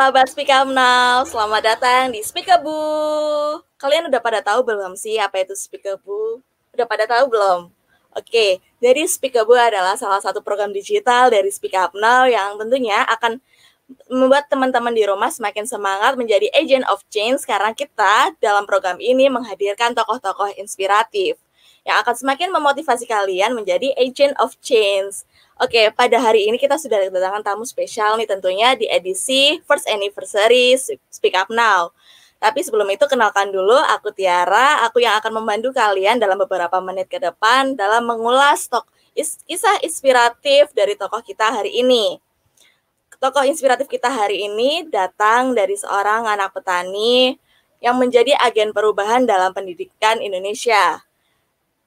sahabat Speak Up Now, selamat datang di Speakabu. Kalian udah pada tahu belum sih apa itu Speakabu? Udah pada tahu belum? Oke, jadi Speakabu adalah salah satu program digital dari Speak Up Now yang tentunya akan membuat teman-teman di rumah semakin semangat menjadi agent of change karena kita dalam program ini menghadirkan tokoh-tokoh inspiratif yang akan semakin memotivasi kalian menjadi agent of change. Oke, pada hari ini kita sudah kedatangan tamu spesial nih tentunya di edisi First Anniversary Speak Up Now. Tapi sebelum itu kenalkan dulu, aku Tiara, aku yang akan membantu kalian dalam beberapa menit ke depan dalam mengulas kisah inspiratif dari tokoh kita hari ini. Tokoh inspiratif kita hari ini datang dari seorang anak petani yang menjadi agen perubahan dalam pendidikan Indonesia.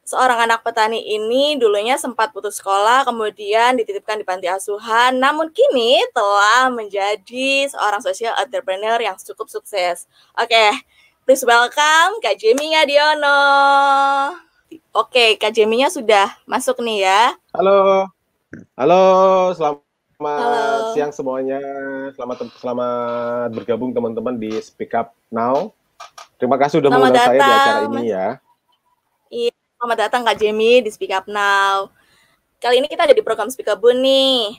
Seorang anak petani ini dulunya sempat putus sekolah, kemudian dititipkan di panti asuhan, namun kini telah menjadi seorang social entrepreneur yang cukup sukses. Oke, please welcome Kak Jemi Ngadiono. Oke, Kak Jeminya sudah masuk nih ya. Halo, halo, selamat Halo. siang semuanya. Selamat bergabung teman-teman di Speak Up Now. Terima kasih sudah mengundang saya di acara ini ya. Iya, selamat datang Kak Jemi di Speak Up Now. Kali ini kita ada di program Speak Up nih.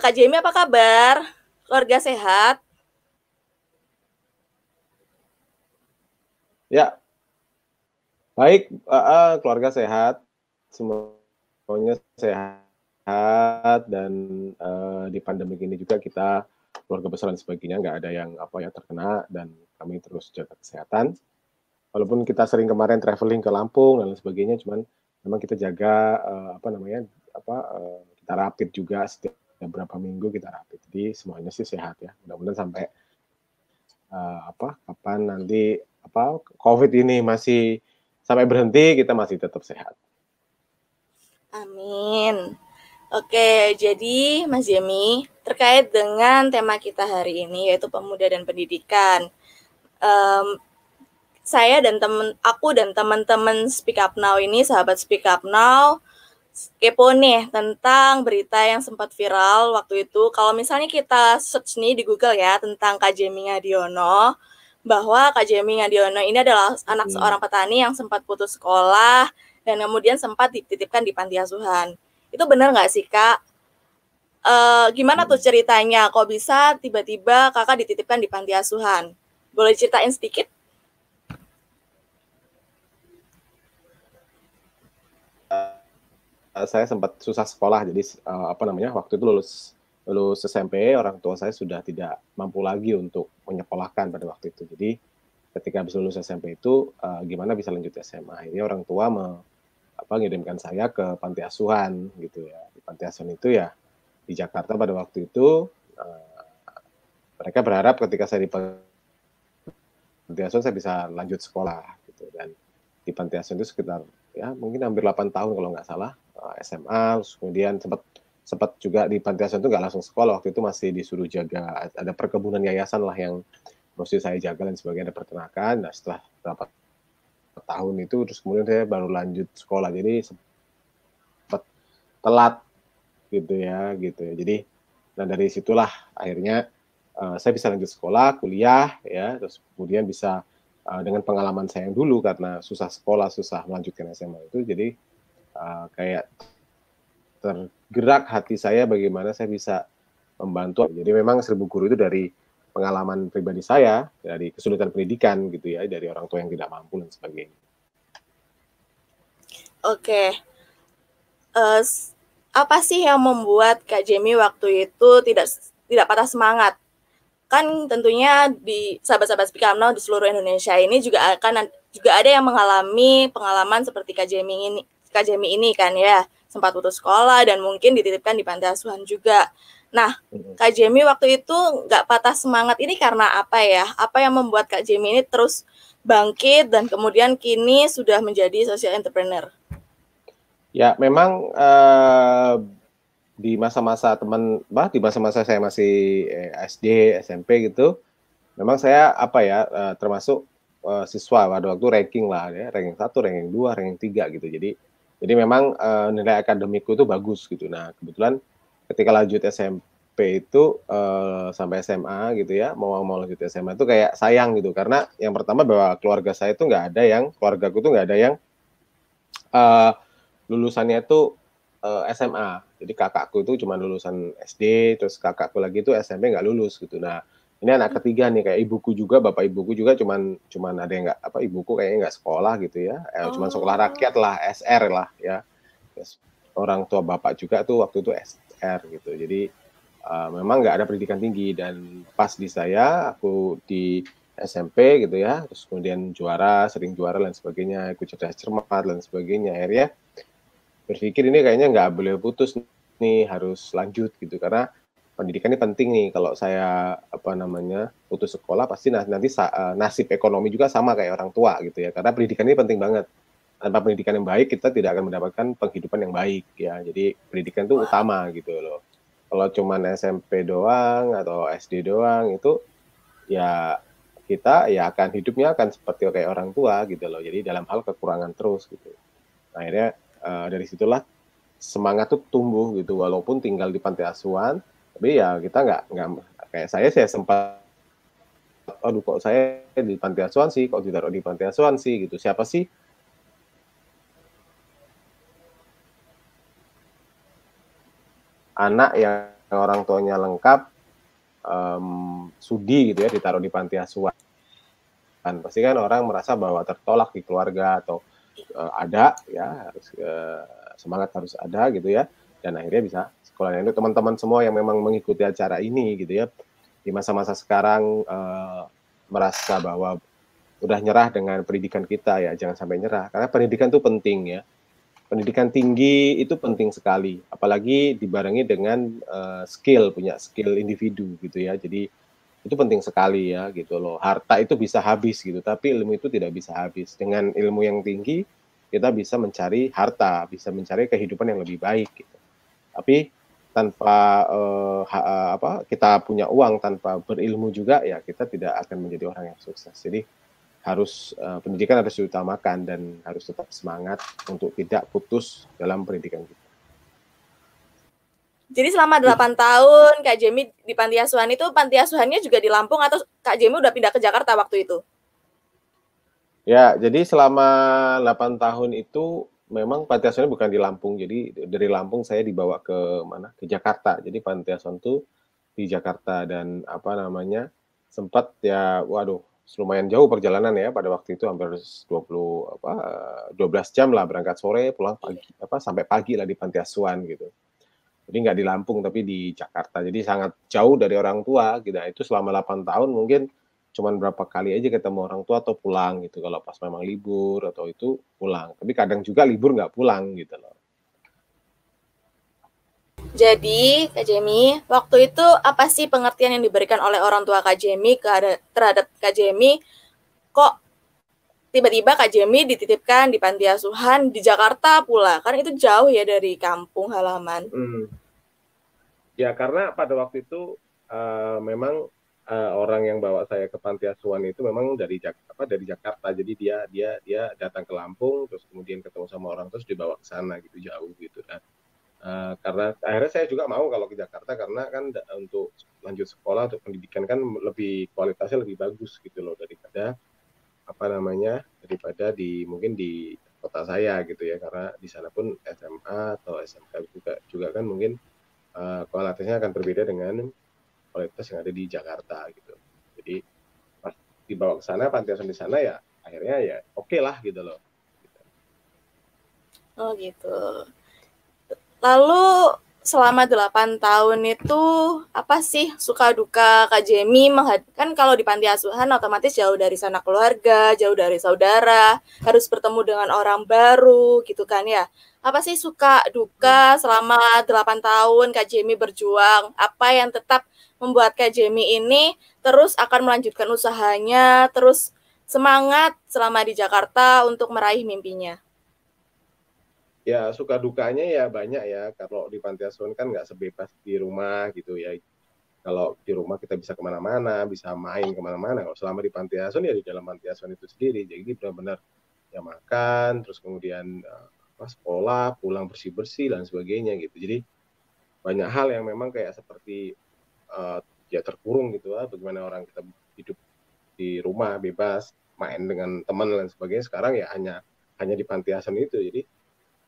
Kak Jemi apa kabar? Keluarga sehat? Ya, baik, keluarga sehat, semuanya sehat dan di pandemi ini juga kita keluarga besar dan sebagainya nggak ada yang terkena dan kami terus jaga kesehatan. Walaupun kita sering kemarin traveling ke Lampung dan sebagainya, cuman memang kita jaga kita rapid juga setiap beberapa minggu kita rapid. Jadi semuanya sih sehat ya. Mudah-mudahan sampai kapan nanti COVID ini masih sampai berhenti, kita masih tetap sehat. Amin. Oke, jadi Mas Jemi, terkait dengan tema kita hari ini yaitu pemuda dan pendidikan. Saya dan aku dan teman-teman Speak Up Now ini, sahabat Speak Up Now, kepo nih tentang berita yang sempat viral waktu itu. Kalau misalnya kita search nih di Google ya tentang Kak Jemi Ngadiono, bahwa Kak Jemi Ngadiono ini adalah anak seorang petani yang sempat putus sekolah dan kemudian sempat dititipkan di panti asuhan. Itu benar nggak sih Kak? Gimana tuh ceritanya? Kok bisa tiba-tiba Kakak dititipkan di panti asuhan? Boleh ceritain sedikit? Saya sempat susah sekolah, jadi waktu itu lulus SMP, orang tua saya sudah tidak mampu lagi untuk menyekolahkan pada waktu itu. Jadi ketika habis lulus SMP itu gimana bisa lanjut SMA? Akhirnya orang tua mengirimkan saya ke panti asuhan gitu ya. Di panti asuhan itu ya di Jakarta pada waktu itu mereka berharap ketika saya di panti asuhan saya bisa lanjut sekolah gitu. Dan di panti asuhan itu sekitar ya mungkin hampir 8 tahun kalau nggak salah SMA, kemudian sempat juga di panti asuhan itu nggak langsung sekolah, waktu itu masih disuruh jaga, ada perkebunan yayasan lah yang mesti saya jaga dan sebagainya, ada peternakan. Nah setelah berapa tahun itu terus kemudian saya baru lanjut sekolah, jadi sempat telat gitu ya. Jadi nah dari situlah akhirnya saya bisa lanjut sekolah, kuliah ya, terus kemudian bisa dengan pengalaman saya yang dulu karena susah sekolah, susah melanjutkan SMA itu, jadi kayak tergerak hati saya bagaimana saya bisa membantu. Jadi memang 1000 guru itu dari pengalaman pribadi saya, dari kesulitan pendidikan gitu ya, dari orang tua yang tidak mampu dan sebagainya. Oke. Apa sih yang membuat Kak Jemi waktu itu tidak patah semangat? Kan tentunya di sahabat-sahabat Speak Up Now di seluruh Indonesia ini juga ada yang mengalami pengalaman seperti Kak Jemi ini kan ya, sempat putus sekolah dan mungkin dititipkan di panti asuhan juga. Nah, Kak Jemi waktu itu nggak patah semangat ini karena apa ya? Apa yang membuat Kak Jemi ini terus bangkit dan kemudian kini sudah menjadi social entrepreneur? Ya, memang di masa-masa di masa-masa saya masih SD, SMP gitu, memang saya termasuk siswa pada waktu ranking lah ya, ranking 1, ranking 2, ranking 3 gitu. Jadi memang nilai akademikku itu bagus gitu. Nah, kebetulan ketika lanjut SMP SMP itu sampai SMA gitu ya, mau lanjut SMA itu kayak sayang gitu, karena yang pertama bahwa keluargaku tuh nggak ada yang lulusannya itu SMA. Jadi kakakku itu cuma lulusan SD, terus kakakku lagi itu SMP nggak lulus gitu. Nah, ini anak ketiga nih, kayak ibuku juga, bapak ibuku juga cuman ada yang nggak, ibuku kayaknya nggak sekolah gitu ya, cuman sekolah rakyat lah, SR lah ya. Terus orang tua bapak juga tuh waktu itu SR gitu. Jadi memang nggak ada pendidikan tinggi, dan pas di saya, aku di SMP gitu ya, terus kemudian sering juara dan sebagainya, ikut cerdas cermat dan sebagainya. Akhirnya berpikir ini kayaknya nggak boleh putus nih, harus lanjut gitu, karena pendidikan ini penting nih. Kalau saya putus sekolah, pasti nanti nasib ekonomi juga sama kayak orang tua gitu ya, karena pendidikan ini penting banget. Tanpa pendidikan yang baik, kita tidak akan mendapatkan penghidupan yang baik ya. Jadi pendidikan itu utama gitu loh. Kalau cuman SMP doang atau SD doang, itu ya kita ya akan hidupnya akan seperti kayak orang tua gitu loh. Jadi dalam hal kekurangan terus gitu. Nah, akhirnya dari situlah semangat tuh tumbuh gitu, walaupun tinggal di panti asuhan, tapi ya kita nggak kayak saya sempat, aduh kok saya di panti asuhan sih, kok ditaruh di panti asuhan sih gitu, siapa sih anak yang orang tuanya lengkap sudi gitu ya ditaruh di panti asuhan. Pasti kan orang merasa bahwa tertolak di keluarga, atau ada ya, harus semangat harus ada gitu ya, dan akhirnya bisa sekolah. Itu teman-teman semua yang memang mengikuti acara ini gitu ya, di masa-masa sekarang merasa bahwa udah nyerah dengan pendidikan kita, ya jangan sampai nyerah, karena pendidikan itu penting ya. Pendidikan tinggi itu penting sekali, apalagi dibarengi dengan punya skill individu gitu ya. Jadi itu penting sekali ya gitu loh. Harta itu bisa habis gitu, tapi ilmu itu tidak bisa habis. Dengan ilmu yang tinggi, kita bisa mencari harta, bisa mencari kehidupan yang lebih baik gitu. Tapi tanpa kita punya uang, tanpa berilmu juga, ya kita tidak akan menjadi orang yang sukses. Jadi pendidikan harus diutamakan, dan harus tetap semangat untuk tidak putus dalam pendidikan kita. Jadi selama 8 tahun Kak Jemi di panti asuhan itu, panti asuhannya juga di Lampung atau Kak Jemi udah pindah ke Jakarta waktu itu? Ya, jadi selama 8 tahun itu memang panti asuhannya bukan di Lampung. Jadi dari Lampung saya dibawa ke mana? Ke Jakarta. Jadi panti asuhan itu di Jakarta, dan sempat ya, waduh, lumayan jauh perjalanan ya pada waktu itu, hampir 12 jam lah, berangkat sore pulang pagi, sampai pagi lah di panti asuhan gitu. Jadi nggak di Lampung tapi di Jakarta. Jadi sangat jauh dari orang tua gitu. Itu selama 8 tahun mungkin cuman berapa kali aja ketemu orang tua atau pulang gitu, kalau pas memang libur atau itu pulang. Tapi kadang juga libur nggak pulang gitu loh. Jadi, Kak Jemi, waktu itu apa sih pengertian yang diberikan oleh orang tua Kak Jemi terhadap Kak Jemi? Kok tiba-tiba Kak Jemi dititipkan di panti asuhan di Jakarta pula? Kan itu jauh ya dari kampung halaman. Ya, karena pada waktu itu memang orang yang bawa saya ke panti asuhan itu memang dari Jakarta. Jadi dia datang ke Lampung, terus kemudian ketemu sama orang, terus dibawa ke sana gitu, jauh gitu. Dan karena akhirnya saya juga mau kalau ke Jakarta, karena kan untuk lanjut sekolah, untuk pendidikan kan kualitasnya lebih bagus gitu loh, daripada mungkin di kota saya gitu ya, karena di sana pun SMA atau SMK juga kan mungkin kualitasnya akan berbeda dengan kualitas yang ada di Jakarta gitu. Jadi pas dibawa ke sana, panti asuhan di sana, ya akhirnya ya oke lah gitu loh. Oh gitu. Lalu selama 8 tahun itu apa sih suka duka Kak Jemi? Kan kalau di panti asuhan otomatis jauh dari sanak keluarga, jauh dari saudara, harus bertemu dengan orang baru gitu kan ya. Apa sih suka duka selama 8 tahun Kak Jemi berjuang? Apa yang tetap membuat Kak Jemi ini terus akan melanjutkan usahanya, terus semangat selama di Jakarta untuk meraih mimpinya? Ya suka dukanya ya banyak ya. Kalau di panti asuhan kan nggak sebebas di rumah gitu ya. Kalau di rumah kita bisa kemana-mana, bisa main kemana-mana. Kalau selama di panti asuhan, ya di dalam panti asuhan itu sendiri. Jadi benar-benar ya makan, terus kemudian sekolah, pulang bersih-bersih dan sebagainya gitu. Jadi banyak hal yang memang kayak seperti ya terkurung gitu lah, bagaimana orang kita hidup di rumah bebas main dengan teman dan sebagainya. Sekarang ya hanya di panti asuhan itu. Jadi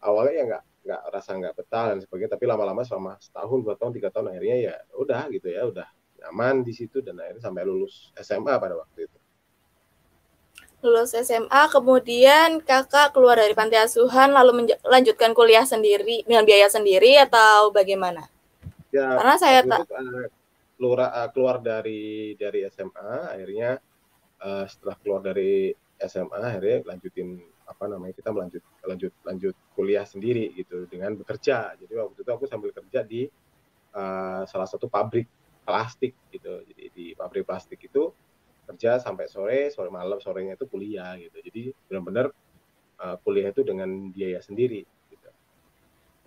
awalnya ya nggak rasa nggak betah dan sebagainya, tapi lama-lama selama setahun 2 tahun 3 tahun akhirnya ya udah gitu ya, udah nyaman di situ dan akhirnya sampai lulus SMA pada waktu itu. Lulus SMA, kemudian kakak keluar dari panti asuhan lalu melanjutkan kuliah sendiri dengan biaya sendiri atau bagaimana? Ya Karena saya waktu itu tak keluar dari SMA, akhirnya setelah keluar dari SMA akhirnya lanjutin apa namanya, kita lanjut kuliah sendiri gitu dengan bekerja. Jadi waktu itu aku sambil kerja di salah satu pabrik plastik gitu. Jadi di pabrik plastik itu kerja sampai sore malam, sorenya itu kuliah gitu. Jadi benar-benar kuliah itu dengan biaya sendiri gitu.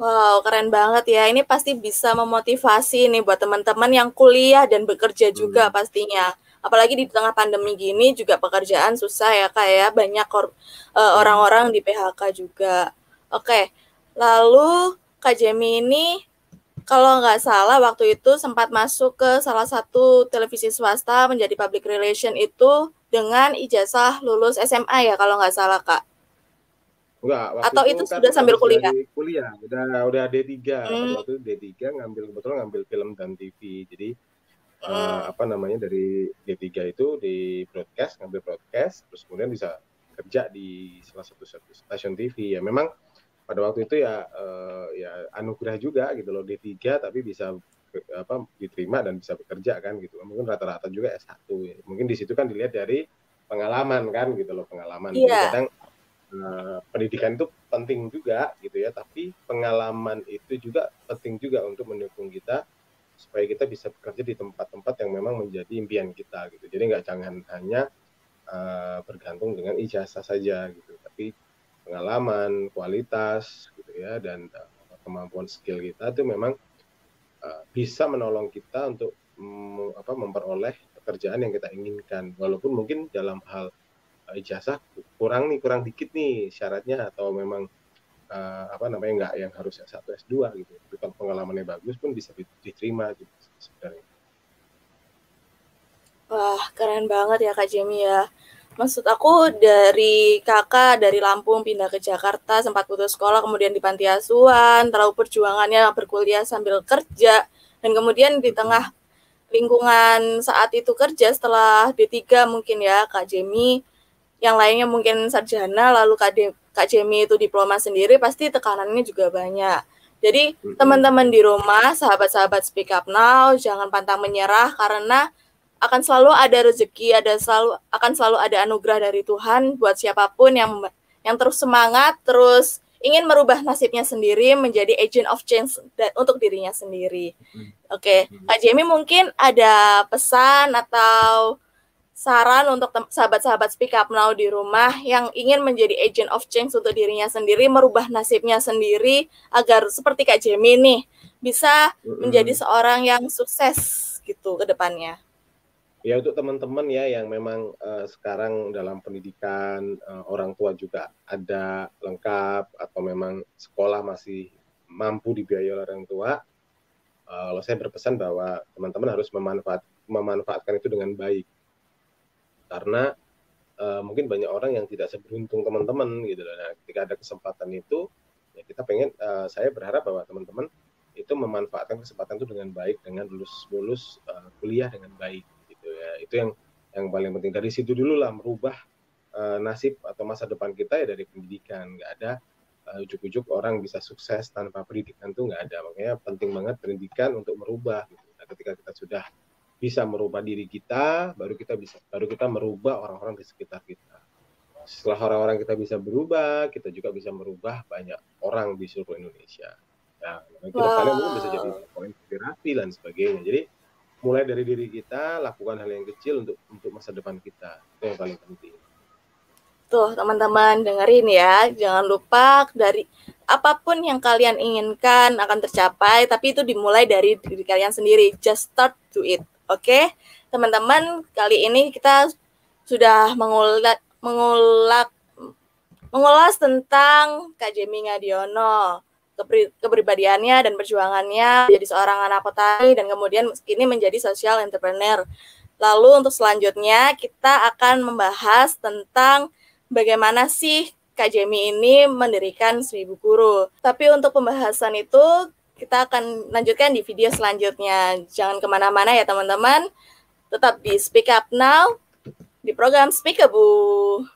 wow, keren banget ya. Ini pasti bisa memotivasi nih buat teman-teman yang kuliah dan bekerja juga Hmm. pastinya. Apalagi di tengah pandemi gini juga pekerjaan susah ya Kak ya. Banyak Hmm. orang-orang di PHK juga. Oke, lalu Kak Jemi ini kalau nggak salah waktu itu sempat masuk ke salah satu televisi swasta menjadi public relation itu dengan ijazah lulus SMA ya kalau nggak salah Kak. Enggak, waktu Atau itu itu kan sudah sambil habis kuliah? dari kuliah, udah D3. Pada Hmm, waktu itu D3 kebetulan ngambil film dan TV. Jadi hmm. apa namanya, dari D3 itu di broadcast, ngambil broadcast, terus kemudian bisa kerja di salah satu stasiun TV. Ya memang pada waktu itu ya ya anugerah juga gitu loh, D3 tapi bisa apa diterima dan bisa bekerja kan gitu. Mungkin rata-rata juga S1 ya. Mungkin di situ kan dilihat dari pengalaman kan gitu loh, pengalaman. Jadi Iya. kadang pendidikan itu penting juga gitu ya, tapi pengalaman itu juga penting juga untuk mendukung kita supaya kita bisa bekerja di tempat-tempat yang memang menjadi impian kita gitu. Jadi nggak jangan hanya bergantung dengan ijazah saja gitu, tapi pengalaman, kualitas gitu ya, dan kemampuan skill kita itu memang bisa menolong kita untuk memperoleh pekerjaan yang kita inginkan. Walaupun mungkin dalam hal ijazah kurang dikit nih syaratnya, atau memang apa namanya nggak yang harus S1 S2 gitu. Tapi kalau pengalamannya bagus pun bisa diterima gitu sebenarnya. Wah, keren banget ya Kak Jemi ya. Maksud aku dari kakak dari Lampung pindah ke Jakarta, sempat putus sekolah, kemudian di panti asuhan, terlalu perjuangannya berkuliah sambil kerja, dan kemudian di tengah Hmm. lingkungan saat itu kerja setelah D3 mungkin ya Kak Jemi, yang lainnya mungkin sarjana, lalu Kak Jemi itu diploma sendiri, pasti tekanannya juga banyak. Jadi Hmm. teman-teman di rumah, sahabat-sahabat Speak Up Now, jangan pantang menyerah karena akan selalu ada rezeki, akan selalu ada anugerah dari Tuhan buat siapapun yang terus semangat, terus ingin merubah nasibnya sendiri menjadi agent of change untuk dirinya sendiri. Hmm. Oke, Hmm. Kak Jamie mungkin ada pesan atau saran untuk sahabat-sahabat Speak Up Now di rumah yang ingin menjadi agent of change untuk dirinya sendiri, merubah nasibnya sendiri agar seperti Kak Jamie nih bisa menjadi Hmm. seorang yang sukses gitu ke depannya. Ya untuk teman-teman ya yang memang sekarang dalam pendidikan, orang tua juga ada lengkap atau memang sekolah masih mampu dibiayai oleh orang tua, kalau saya berpesan bahwa teman-teman harus memanfaatkan itu dengan baik. Karena mungkin banyak orang yang tidak seberuntung teman-teman gitu. Nah, ketika ada kesempatan itu, ya kita pengen, saya berharap bahwa teman-teman itu memanfaatkan kesempatan itu dengan baik, dengan lulus kuliah dengan baik gitu ya. Itu yang paling penting. Dari situ dulu lah merubah nasib atau masa depan kita ya dari pendidikan. Nggak ada ujuk-ujuk orang bisa sukses tanpa pendidikan, tuh nggak ada. Makanya penting banget pendidikan untuk merubah gitu. Nah, ketika kita sudah bisa merubah diri kita, baru kita merubah orang-orang di sekitar kita. Setelah orang-orang kita bisa berubah, kita juga bisa merubah banyak orang di seluruh Indonesia. Nah, ke depannya mungkin bisa jadi Wow. tokoh inspirasi dan sebagainya. Jadi mulai dari diri kita, lakukan hal yang kecil untuk masa depan kita. Itu yang paling penting. Tuh, teman-teman dengerin ya. Jangan lupa dari apapun yang kalian inginkan akan tercapai, tapi itu dimulai dari diri kalian sendiri. Just start to it. Oke? Teman-teman, kali ini kita sudah mengulas tentang Kak Jemi Ngadiono. kepribadiannya dan perjuangannya jadi seorang anak petani dan kemudian kini menjadi social entrepreneur. Lalu untuk selanjutnya kita akan membahas tentang bagaimana sih Kak Jemi ini mendirikan 1000 Guru. Tapi untuk pembahasan itu kita akan lanjutkan di video selanjutnya. Jangan kemana-mana ya teman-teman. Tetap di Speak Up Now di program Speakable.